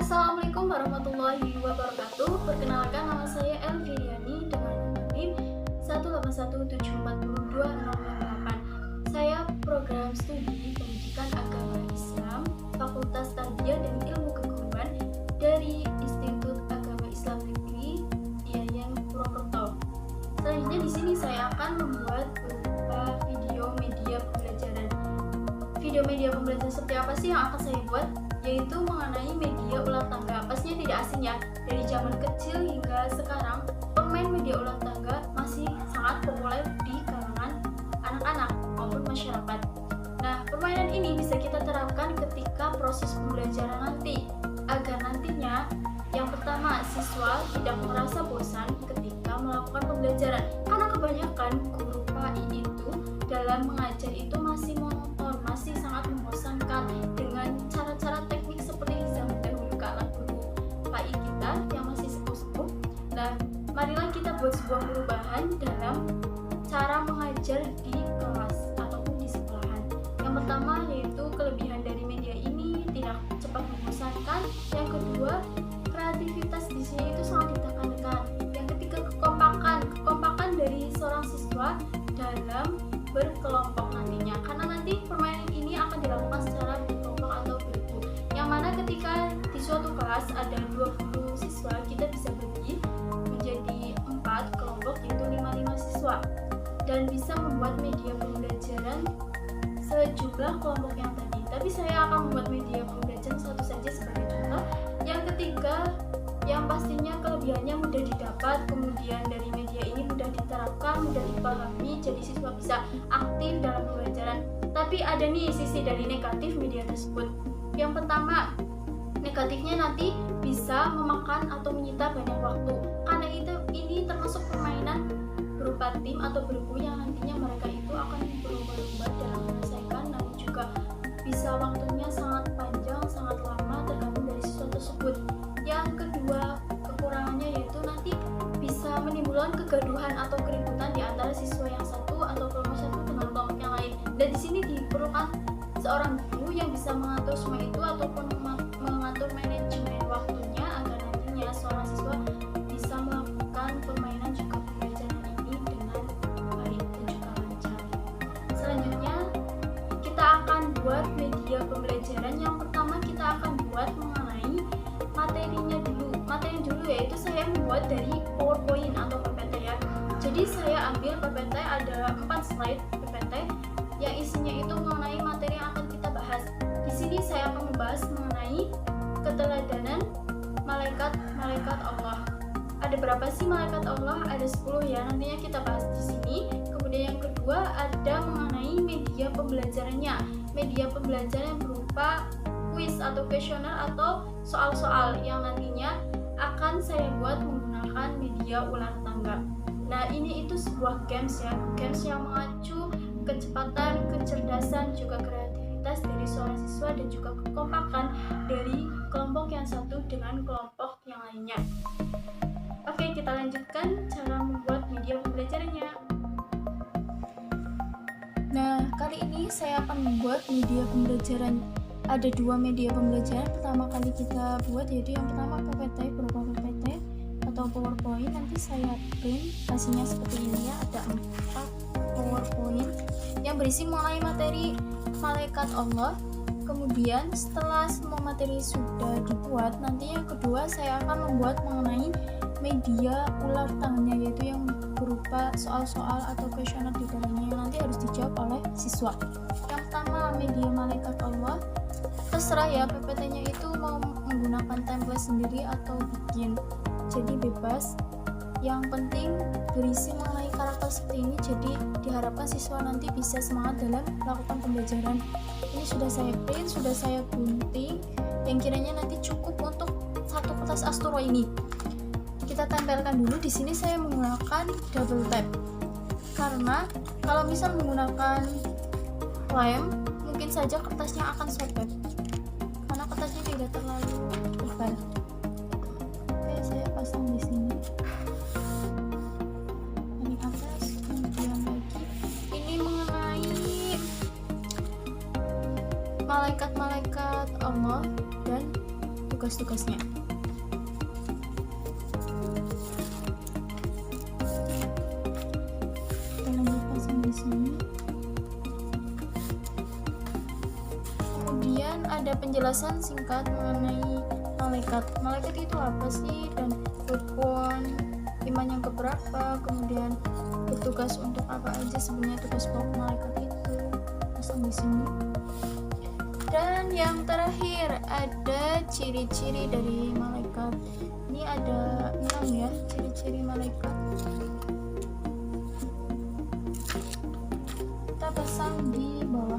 Assalamualaikum warahmatullahi wabarakatuh. Perkenalkan, nama saya Elviriani dengan NIM 181742208. Saya program studi Pendidikan Agama Islam Fakultas Tarbiyah dan Ilmu Keguruan dari Institut Agama Islam Negeri Yayan Purwokerto. Selanjutnya di sini saya akan membuat berupa video media pembelajaran. Video media pembelajaran seperti apa sih yang akan saya buat? Yaitu mengenai media ulang tangga. Pastinya tidak asing ya, dari zaman kecil hingga sekarang permain media ulang tangga masih sangat populer di kalangan anak-anak maupun masyarakat. Nah, permainan ini bisa kita terapkan ketika proses pembelajaran nanti, agar nantinya yang pertama, siswa tidak merasa bosan ketika melakukan pembelajaran, karena kebanyakan guru PAI itu dalam mengajar itu masih monoton, masih sangat membosankan dengan cara-cara teknik seperti zaman dahulu kala guru PAI kita yang masih sepuh-sepuh. Nah, marilah kita buat sebuah perubahan dalam cara mengajar di kelas ataupun di sekolahan. Yang pertama yaitu kelebihan dari media ini tidak cepat membosankan. Yang kedua, kreativitas di sini itu sangat ditekankan. Yang ketiga, kekompakan dari seorang siswa dalam berkelompok nantinya, karena nanti permainan ini akan dilakukan secara berkelompok atau bergrup, yang mana ketika di suatu kelas ada 20 siswa, kita bisa bagi menjadi 4 kelompok, yaitu 5 siswa, dan bisa membuat media pembelajaran sejumlah kelompok yang tadi. Tapi saya akan membuat media pembelajaran satu saja sebagai contoh. Yang ketiga, yang pastinya kelebihannya mudah didapat, kemudian dari media ini mudah diterapkan, mudah dipahami, jadi siswa bisa aktif dalam pembelajaran. Tapi ada nih sisi dari negatif media tersebut. Yang pertama, negatifnya nanti bisa memakan atau menyita banyak waktu, karena ini termasuk permainan berupa tim atau bergu yang nantinya mereka itu akan berlomba-lomba dalam menyelesaikan, namun juga bisa waktunya sangat panjang, sangat lama, tergantung dari siswa tersebut. Yang kedua, kekurangannya yaitu nanti bisa menimbulkan kegaduhan atau keributan di antara siswa yang satu atau kelompok satu dengan kelompok yang lain. Dan di sini diperlukan seorang guru yang bisa mengatur semua itu ataupun mengatur manajemen waktunya agar nantinya seorang siswa bisa melakukan permainan juga pembelajaran ini dengan baik dan juga lancar. Selanjutnya, kita akan buat media pembelajaran. Yang pertama kita akan buat mengenai materinya dulu. Materi dulu yaitu saya membuat dari PowerPoint atau PPT ya. Jadi saya ambil PPT, ada 4 slide PPT yang isinya itu mengenai materi yang akan kita bahas. Di sini saya akan membahas mengenai keteladanan malaikat Allah. Ada berapa sih malaikat Allah? Ada 10 ya. Nantinya kita bahas di sini. Kemudian yang kedua ada mengenai media pembelajarannya. Media pembelajaran yang berupa kuis atau kuesioner atau soal-soal yang nantinya akan saya buat menggunakan media ulang tangga. Nah, ini itu sebuah games ya, games yang mengacu kecepatan, kecerdasan, juga kreativitas dari seorang siswa dan juga kekompakan dari kelompok yang satu dengan kelompok yang lainnya. Oke, kita lanjutkan cara membuat media pembelajarannya. Nah, kali ini saya akan membuat media pembelajaran. Ada 2 media pembelajaran pertama kali kita buat, yaitu yang pertama PPT, berupa PPT atau PowerPoint. Nanti saya print hasilnya seperti ini ya, ada 4 PowerPoint yang berisi mengenai materi malaikat Allah. Kemudian setelah semua materi sudah dibuat, nanti yang kedua saya akan membuat mengenai media ulang tangannya, yaitu yang berupa soal-soal atau kuesioner di dalamnya yang nanti harus dijawab oleh siswa. Yang pertama media malaikat Allah, terserah ya PPT-nya itu mau menggunakan template sendiri atau bikin, jadi bebas. Yang penting berisi mengenai karakter seperti ini, jadi diharapkan siswa nanti bisa semangat dalam melakukan pembelajaran. Ini sudah saya print, sudah saya gunting, yang kiranya nanti cukup untuk satu kertas astro ini. Kita tempelkan dulu. Di sini saya menggunakan double tap, karena kalau misal menggunakan lem mungkin saja kertasnya akan sobek karena kertasnya tidak terlalu tebal. Oke, saya pasang di sini. Ini atas, kemudian lagi. Ini mengenai malaikat-malaikat Allah dan tugas-tugasnya. Kita lanjut pasang di sini. Kemudian ada penjelasan singkat mengenai malaikat. Malaikat itu apa sih, dan rukun iman yang keberapa, kemudian bertugas untuk apa aja sebenarnya tugas pokok malaikat itu, pasang di sini. Dan yang terakhir ada ciri-ciri dari malaikat. Ini ada 6 ya ciri-ciri malaikat. Kita pasang di bawah.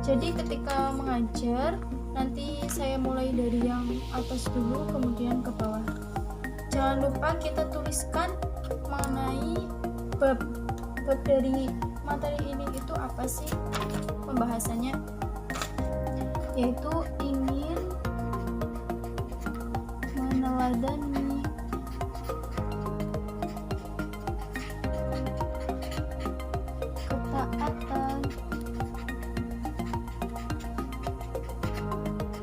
Jadi ketika mengajar, nanti saya mulai dari yang atas dulu kemudian ke bawah. Jangan lupa kita tuliskan mengenai bab dari materi ini itu apa sih pembahasannya, yaitu ingin meneladani ketaatan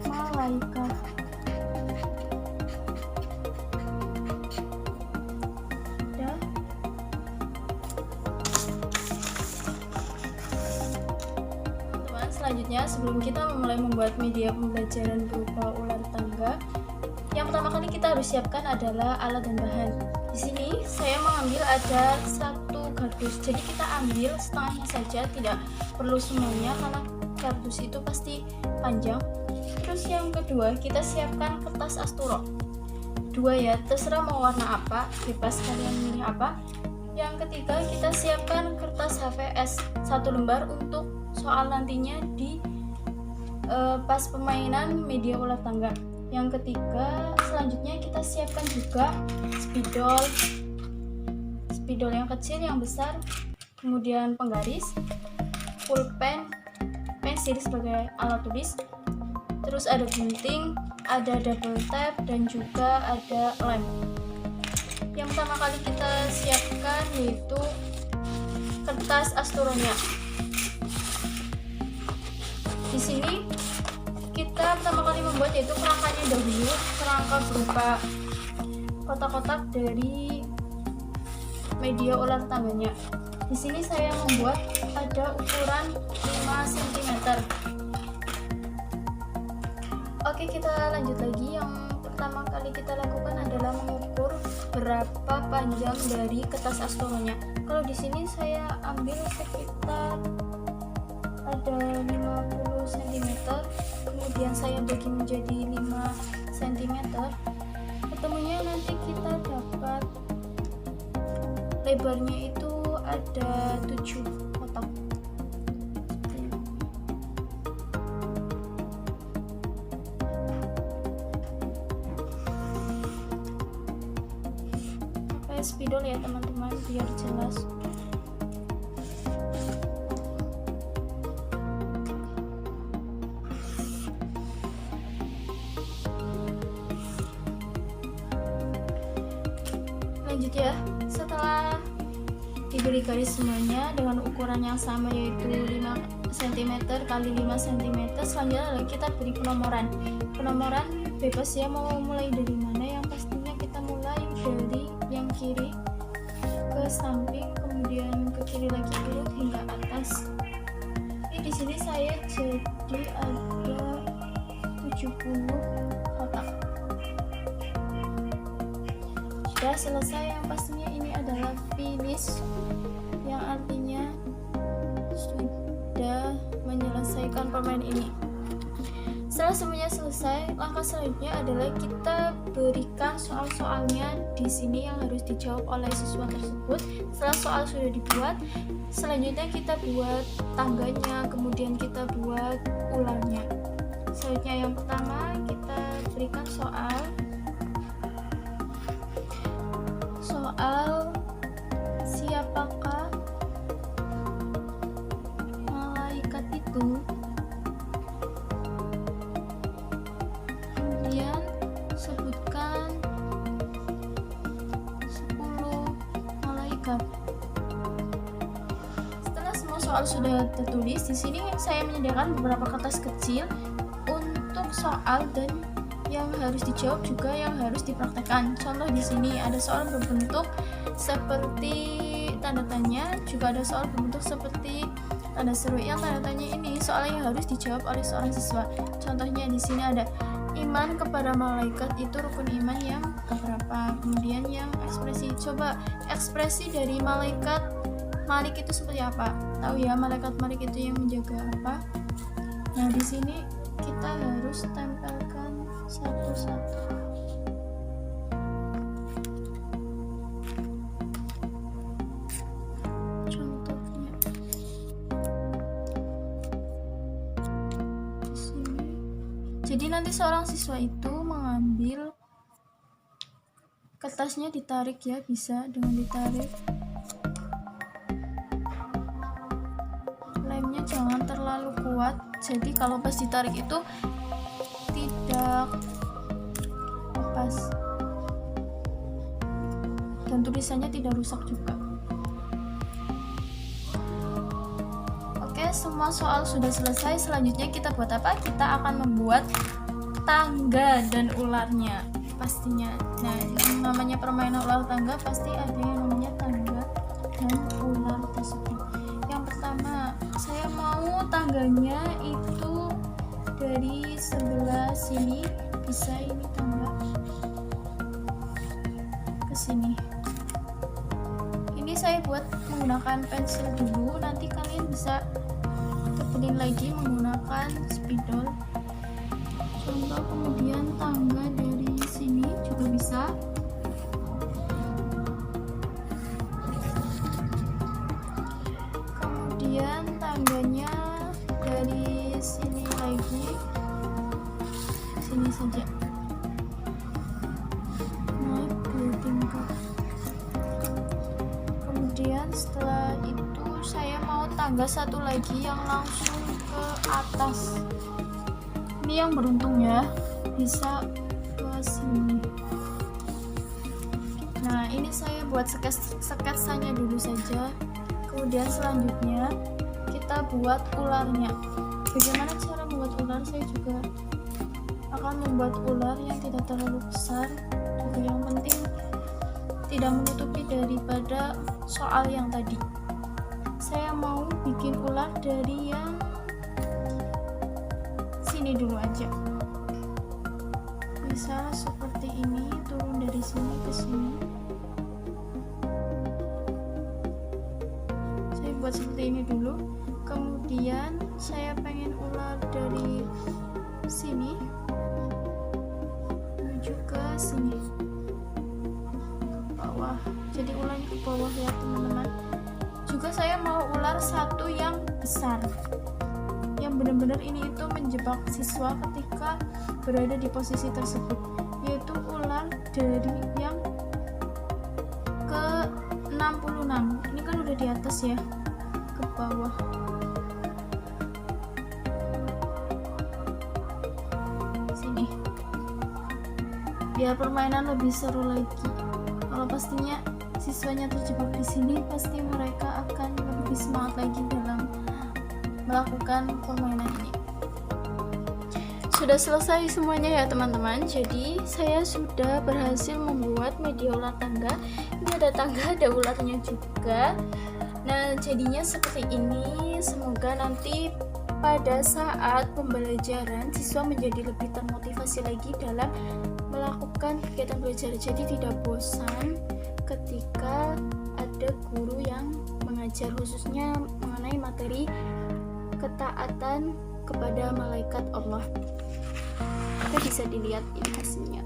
malaikat. Selanjutnya, sebelum kita memulai membuat media pembelajaran berupa ular tangga, yang pertama kali kita harus siapkan adalah alat dan bahan. Di sini saya mengambil ada 1 kardus, jadi kita ambil setengahnya saja, tidak perlu semuanya karena kardus itu pasti panjang. Terus yang kedua, kita siapkan kertas asturo 2 ya, terserah mau warna apa, bebas kalian milih apa. Yang ketiga, kita siapkan kertas HVS 1 lembar untuk soal nantinya di pas permainan media ular tangga. Yang ketiga, selanjutnya kita siapkan juga spidol yang kecil, yang besar, kemudian penggaris, pulpen, pensil sebagai alat tulis, terus ada gunting, ada double tape, dan juga ada lem. Yang pertama kali kita siapkan yaitu kertas asturonya. Di sini kita pertama kali membuat yaitu kerangkanya dahulu, kerangka berupa kotak-kotak dari media ular tangganya. Di sini saya membuat ada ukuran 5 cm. Oke, kita lanjut lagi. Yang pertama kali kita lakukan adalah mengukur berapa panjang dari kertas asturonya. Kalau di sini saya ambil sekitar ada 50 cm, kemudian saya bagi menjadi 5 cm. Ketemunya nanti kita dapat lebarnya itu ada 7 kotak. Pakai spidol ya teman-teman biar jelas. Lanjut ya, setelah diberi garis semuanya dengan ukuran yang sama yaitu 5 cm kali 5 cm, selanjutnya kita beri penomoran bebas ya, mau mulai dari mana. Yang pastinya kita mulai dari yang kiri ke samping, kemudian ke kiri lagi urut hingga atas. Ini di sini saya jadi ada 70 kotak. Sudah selesai, yang pastinya ini adalah finish, yang artinya sudah menyelesaikan permainan ini. Setelah semuanya selesai, langkah selanjutnya adalah kita berikan soal-soalnya di sini yang harus dijawab oleh siswa tersebut. Setelah soal sudah dibuat, selanjutnya kita buat tangganya, kemudian kita buat ularnya. Selanjutnya yang pertama kita berikan soal siapakah malaikat itu, kemudian sebutkan 10 malaikat. Setelah semua soal sudah tertulis, di sini saya menyediakan beberapa kertas kecil soal dan yang harus dijawab juga yang harus dipraktekkan. Contoh di sini ada soal berbentuk seperti tanda tanya, juga ada soal berbentuk seperti tanda seru. Yang tanda tanya ini soal yang harus dijawab oleh seorang siswa. Contohnya di sini ada iman kepada malaikat itu rukun iman yang keberapa. Kemudian yang ekspresi, coba ekspresi dari malaikat Malik itu seperti apa? Tahu ya, malaikat Malik itu yang menjaga apa? Nah, di sini kita harus tempelkan satu-satu. Contohnya di sini. Jadi nanti seorang siswa itu mengambil kertasnya, ditarik ya, bisa dengan ditarik. Lemnya jangan terlalu kuat, jadi kalau pas ditarik itu tidak lepas dan tulisannya tidak rusak juga. Oke, semua soal sudah selesai. Selanjutnya kita buat apa? Kita akan membuat tangga dan ularnya pastinya. Nah, yang namanya permainan ular tangga pasti ada yang namanya tangga dan ular tersebut. Yang pertama, saya mau tangganya itu dari sebelah sini, bisa ini tangga ke sini. Ini saya buat menggunakan pensil dulu, nanti kalian bisa tebelin lagi menggunakan spidol. Contoh, kemudian tangga dari sini juga bisa. Kemudian tangganya dari sini lagi, sini saja, naik 2 tingkat. Kemudian setelah itu saya mau tangga satu lagi yang langsung ke atas. Ini yang beruntung ya, bisa ke sini. Nah, ini saya buat sketsanya dulu saja. Kemudian selanjutnya kita buat ularnya. Bagaimana cara membuat ular? Saya juga akan membuat ular yang tidak terlalu besar, juga yang penting tidak menutupi daripada soal yang tadi. Saya mau bikin ular dari yang sini dulu aja, bisa seperti ini, turun dari sini ke sini. Saya buat seperti ini dulu. Kemudian saya pengen ular dari sini menuju ke sini, ke bawah. Jadi ularnya ke bawah ya teman-teman. Juga saya mau ular satu yang besar, yang benar-benar ini itu menjebak siswa ketika berada di posisi tersebut, yaitu ular dari yang ke 66. Ini kan udah di atas ya, ke bawah. Sini, biar permainan lebih seru lagi. Kalau pastinya siswanya terjebak di sini, pasti mereka akan lebih semangat lagi dalam melakukan permainan ini. Sudah selesai semuanya ya teman-teman. Jadi saya sudah berhasil membuat media ular tangga. Ini ada tangga, ada ularnya juga. Nah, jadinya seperti ini. Semoga nanti pada saat pembelajaran siswa menjadi lebih termotivasi lagi dalam melakukan kegiatan belajar. Jadi tidak bosan ketika ada guru yang mengajar, khususnya mengenai materi ketaatan kepada malaikat Allah. Kita bisa dilihat ini hasilnya.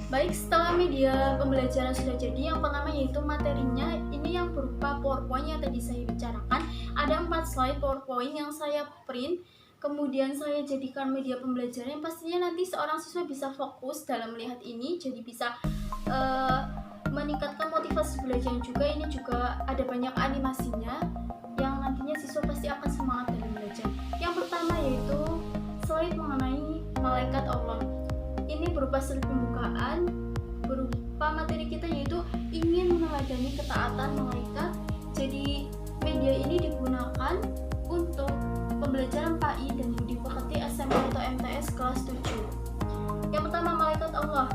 Baik, setelah media pembelajaran sudah jadi, yang pertama yaitu materinya. Ini yang berupa PowerPoint yang tadi saya bicarakan. Ada 4 slide PowerPoint yang saya print, kemudian saya jadikan media pembelajaran yang pastinya nanti seorang siswa bisa fokus dalam melihat ini, jadi bisa meningkatkan motivasi belajar juga. Ini juga ada banyak animasinya yang nantinya siswa pasti akan semangat dalam belajar. Yang pertama yaitu slide mengenai malaikat Allah. Ini berupa slide pembukaan, berupa materi kita yaitu ingin meneladani ketaatan malaikat. Jadi media ini digunakan untuk pembelajaran pembelajaran PAI dan Budi Pekerti SMP atau MTS kelas 7. Yang pertama, malaikat Allah.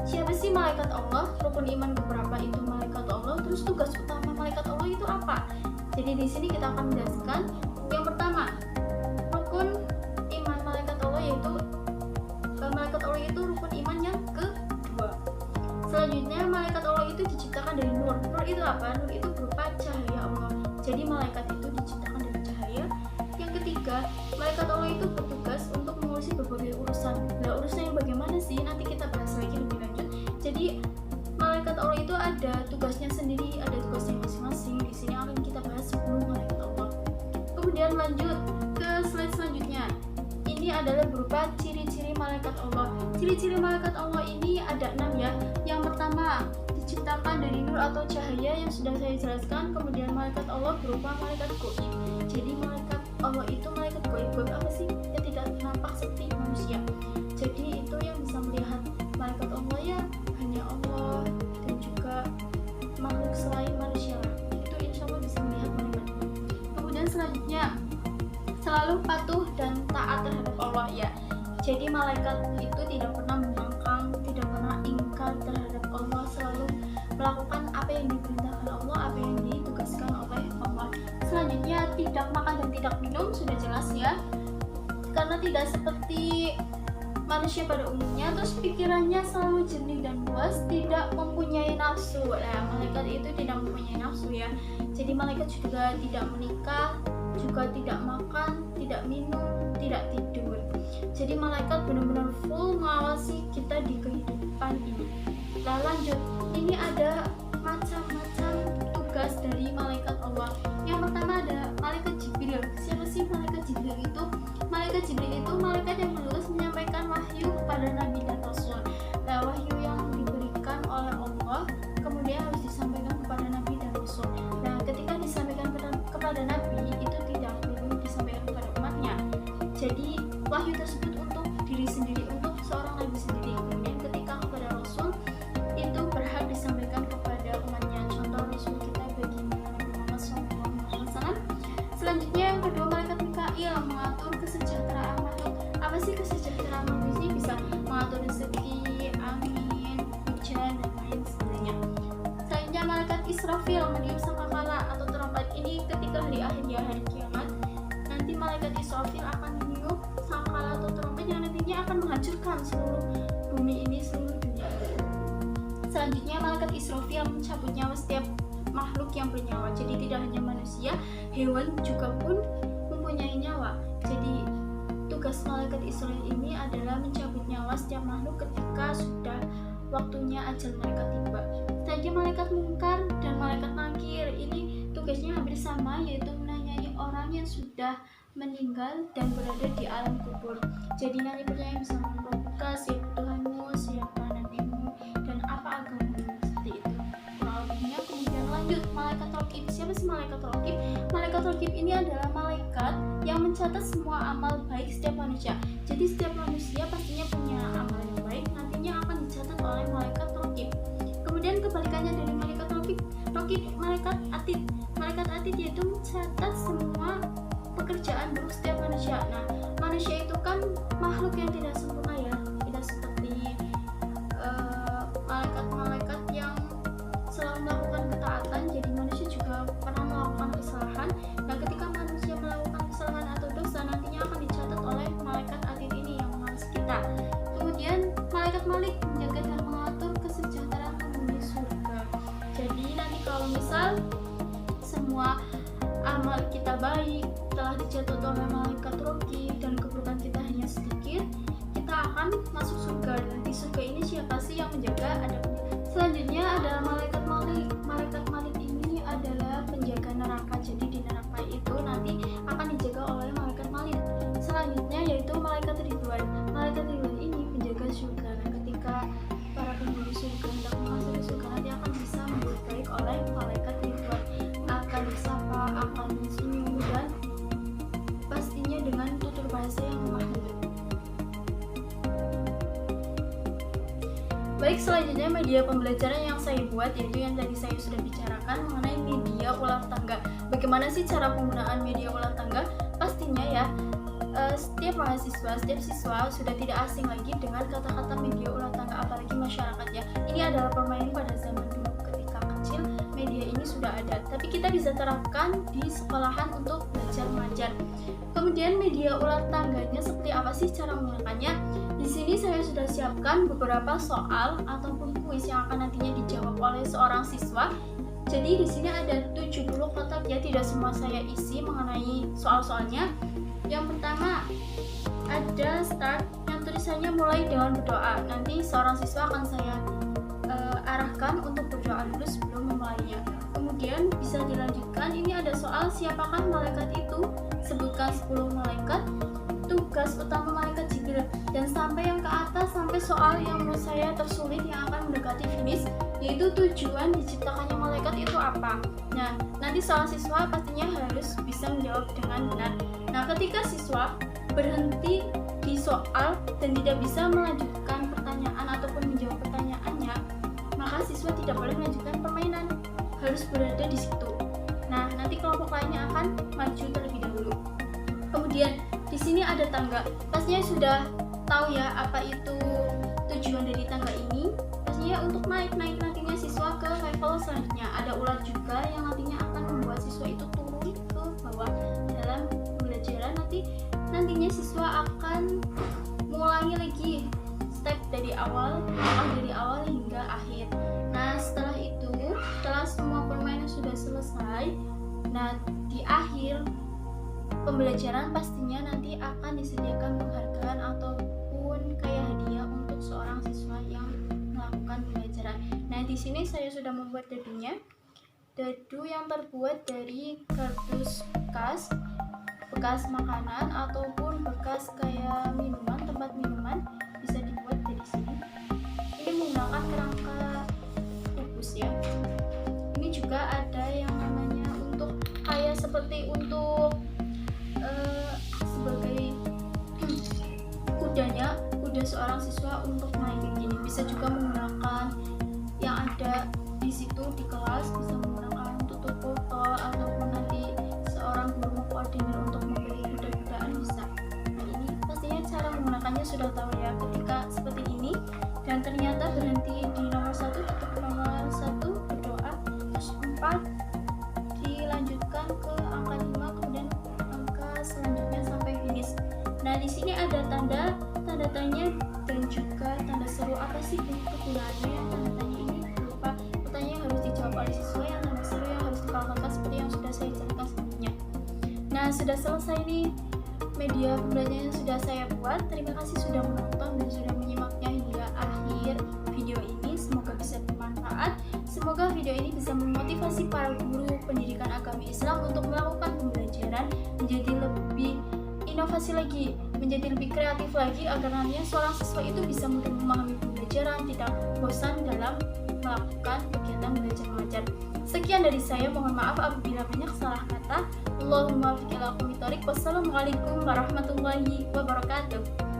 Siapa sih malaikat Allah? Rukun iman keberapa itu malaikat Allah? Terus tugas utama malaikat Allah itu apa? Jadi di sini kita akan menjelaskan. Yang pertama, rukun iman malaikat Allah yaitu malaikat Allah itu rukun iman yang kedua. Selanjutnya, malaikat Allah itu diciptakan dari nur. Nur itu apa? Nur itu berupa cahaya Allah. Jadi malaikat itu diciptakan dari cahaya. Yang ketiga, malaikat Allah itu bertugas untuk mengurusi berbagai urusan. Nah, urusannya bagaimana sih? Nanti kita bahas lagi lebih lanjut. Jadi malaikat Allah itu ada tugasnya sendiri, ada tugasnya masing-masing. Di sini akan kita bahas 10 malaikat Allah. Kemudian lanjut ke slide selanjutnya. Ini adalah berupa ciri-ciri malaikat Allah. Ciri-ciri malaikat Allah ini ada 6 ya. Yang pertama, diciptakan dari nur atau cahaya yang sudah saya jelaskan. Kemudian malaikat Allah berupa malaikat gaib. Jadi malaikat Allah itu malaikat gaib. Gaib apa sih? Yang tidak nampak seperti manusia. Jadi itu yang bisa melihat malaikat Allah ya hanya Allah dan juga makhluk selain manusia. Itu insya Allah bisa melihat malaikat. Kemudian selanjutnya, selalu patuh dan taat terhadap Allah ya. Jadi malaikat itu tidak pernah membangkang, tidak pernah ingkar terhadap Allah, selalu melakukan apa yang diperintahkan Allah, apa yang ditugaskan oleh Allah. Selanjutnya, tidak makan dan tidak minum, sudah jelas ya. Karena tidak seperti manusia pada umumnya, terus pikirannya selalu jernih dan luas, tidak mempunyai nafsu. Nah, malaikat itu tidak mempunyai nafsu ya. Jadi malaikat juga tidak menikah, juga tidak makan, tidak minum, tidak tidur. Jadi malaikat benar-benar full mengawasi kita di kehidupan ini. Nah, lanjut, ini ada macam-macam tugas dari malaikat Allah. Yang pertama ada malaikat Jibril. Siapa sih malaikat Jibril itu? Malaikat Jibril itu malaikat yang menulis menyampaikan wahyu kepada Nabi dan Rasul. Nah, wahyu yang diberikan oleh Allah kemudian harus disampaikan kepada Nabi dan Rasul. Nah, ketika disampaikan kepada Nabi itu tidak perlu disampaikan kepada umatnya. Jadi wahyu tersebut untuk diri sendiri, untuk seorang Nabi sendiri. Kemudian ketika kepada Rasul itu berhak disampaikan kepada umatnya. Contoh Rasul kita baginda Nabi Muhammad SAW. Selanjutnya yang kedua, malaikat Mikail mengatur kesejahteraan makhluk. Apa sih kesejahteraan makhluk ini? Bisa mengatur rezeki, angin, hujan dan lain sebagainya. Selanjutnya malaikat Israfil meniup sangkakala atau trompet. Ini ketika hari akhir ya, hari kiamat. Nanti malaikat Israfil akan meniup sangkakala atau trompet yang nantinya akan menghancurkan seluruh bumi ini, seluruh dunia. Selanjutnya malaikat Israfil mencabut nyawa setiap makhluk yang bernyawa. Jadi tidak hanya manusia, hewan juga pun mempunyai nyawa. Jadi tugas malaikat Israfil ini adalah mencabut nyawa setiap makhluk ketika sudah waktunya ajal mereka tiba. Selanjutnya malaikat Munkar dan malaikat Nakir. Ini tugasnya hampir sama, yaitu menanyai orang yang sudah meninggal dan berada di alam kubur. Jadi nanti bertanya bisa membuka siapa Tuhanmu, siapa nabimu, dan apa agamamu, seperti itu kurang lebihnya. Kemudian lanjut malaikat Raqib. Siapa sih malaikat Raqib? Malaikat Raqib ini adalah malaikat yang mencatat semua amal baik setiap manusia. Jadi setiap manusia pastinya punya amal yang baik, nantinya akan dicatat oleh malaikat Raqib. Kemudian kebalikannya dari malaikat Raqib, malaikat Atid. Malaikat Atid yaitu mencatat semua pekerjaan buruk setiap manusia. Nah, manusia itu kan makhluk yang tidak sempurna ya, tidak seperti malaikat-malaikat yang selalu melakukan ketaatan. Jadi manusia juga pernah melakukan kesalahan. Nah, ketika manusia melakukan kesalahan atau dosa, nantinya akan dicatat oleh malaikat Atid ini yang mengawasi kita. Kemudian malaikat Malik menjaga dan mengatur kesejahteraan penghuni surga. Jadi nanti kalau misal semua amal kita baik telah dicatat oleh malaikat Raqib dan keburukan kita hanya sedikit, kita akan masuk surga. Dan di surga ini siapa sih yang menjaga? Ada. Selanjutnya adalah malaikat Malik. Malaikat Malik ini adalah penjaga neraka. Jadi di neraka itu nanti akan dijaga oleh malaikat Malik. Selanjutnya yaitu malaikat Ridwan. Malaikat Ridwan ini penjaga surga. Nah, ketika para penghuni surga hendak memasuki surga, nanti akan bisa membuat baik oleh malaikat Ridwan. Akan disapa, akan disenyum, dan pastinya dengan tutur bahasa yang lemah lembut. Baik, selanjutnya media pembelajaran yang saya buat yaitu yang tadi saya sudah bicarakan mengenai media ular tangga. Bagaimana sih cara penggunaan media ular tangga? pastinya ya setiap mahasiswa, setiap siswa sudah tidak asing lagi dengan kata-kata media ulah tangga, apalagi masyarakat ya. Ini adalah permainan pada zaman dulu ketika kecil, media ini sudah ada, tapi kita bisa terapkan di sekolahan untuk belajar mengajar. Kemudian media ulah tangganya seperti apa sih cara menggunakannya? Di sini saya sudah siapkan beberapa soal ataupun kuis yang akan nantinya dijawab oleh seorang siswa. Jadi di sini ada 70 kotak ya, tidak semua saya isi mengenai soal-soalnya. Yang pertama ada start yang tulisannya mulai dengan berdoa. Nanti seorang siswa akan saya arahkan untuk berdoa dulu sebelum memulainya. Kemudian bisa dilanjutkan, ini ada soal siapakah malaikat itu? Sebutkan 10 malaikat, tugas utama malaikat Jibril, dan sampai yang ke atas sampai soal yang menurut saya tersulit yang akan mendekati finish, yaitu tujuan diciptakannya malaikat itu apa. Nah, nanti seorang siswa pastinya harus bisa menjawab dengan benar. Nah, ketika siswa berhenti di soal dan tidak bisa melanjutkan pertanyaan ataupun menjawab pertanyaannya, maka siswa tidak boleh melanjutkan permainan, harus berada di situ. Nah, nanti kelompok lainnya akan maju terlebih dahulu. Kemudian di sini ada tangga. Pastinya sudah tahu ya apa itu tujuan dari tangga ini. Pastinya untuk naik nantinya siswa ke level selanjutnya. Ada ular juga yang nantinya akan membuat siswa itu turun ke bawah dalam pembelajaran. Nantinya siswa akan mengulangi lagi step dari awal hingga akhir. Nah, setelah itu, setelah semua permainan sudah selesai, nah di akhir pembelajaran pastinya nanti akan disediakan penghargaan ataupun kayak hadiah untuk seorang siswa yang melakukan pembelajaran. Nah, di sini saya sudah membuat dadunya. Dadu yang terbuat dari kardus bekas makanan ataupun bekas kayak minuman, tempat minuman bisa dibuat dari sini. Ini menggunakan kerangka kubus ya. Ini juga ada yang namanya untuk kayak seperti untuk sebagai kuda seorang siswa untuk naik ini. Bisa juga menggunakan yang ada di situ di kelas, bisa menggunakan tutup botol ataupun nanti seorang guru mengkoordinir untuk membeli kuda-kudaan bisa. Nah, ini pastinya cara menggunakannya sudah tahu ya. Ketika seperti ini dan ternyata berhenti di nomor 1, tutup nomor 1 berdoa, terus 4 dilanjutkan ke angka 5, kemudian angka selanjutnya sampai finish. Nah, di sini ada tanda tanya dan juga tanda seru. Apa sih kegunaannya yang tanda tanya ini? Lupa. Pertanyaan harus dijawab oleh siswa, yang tanda seru yang harus dipalsukan seperti yang sudah saya jelaskan sebelumnya. Nah, sudah selesai nih media pembelajaran yang sudah saya buat. Terima kasih sudah menonton dan sudah menyimaknya hingga akhir video ini. Semoga bisa bermanfaat. Semoga video ini bisa memotivasi para guru pendidikan agama Islam untuk melakukan pembelajaran menjadi lebih inovasi lagi, menjadi lebih kreatif lagi, agar nantinya seorang siswa itu bisa mudah memahami pembelajaran, tidak bosan dalam melakukan kegiatan belajar mengajar. Sekian dari saya, mohon maaf apabila banyak salah kata. Allahumma fiqh ila aqwamit thoriq. Wassalamualaikum warahmatullahi wabarakatuh.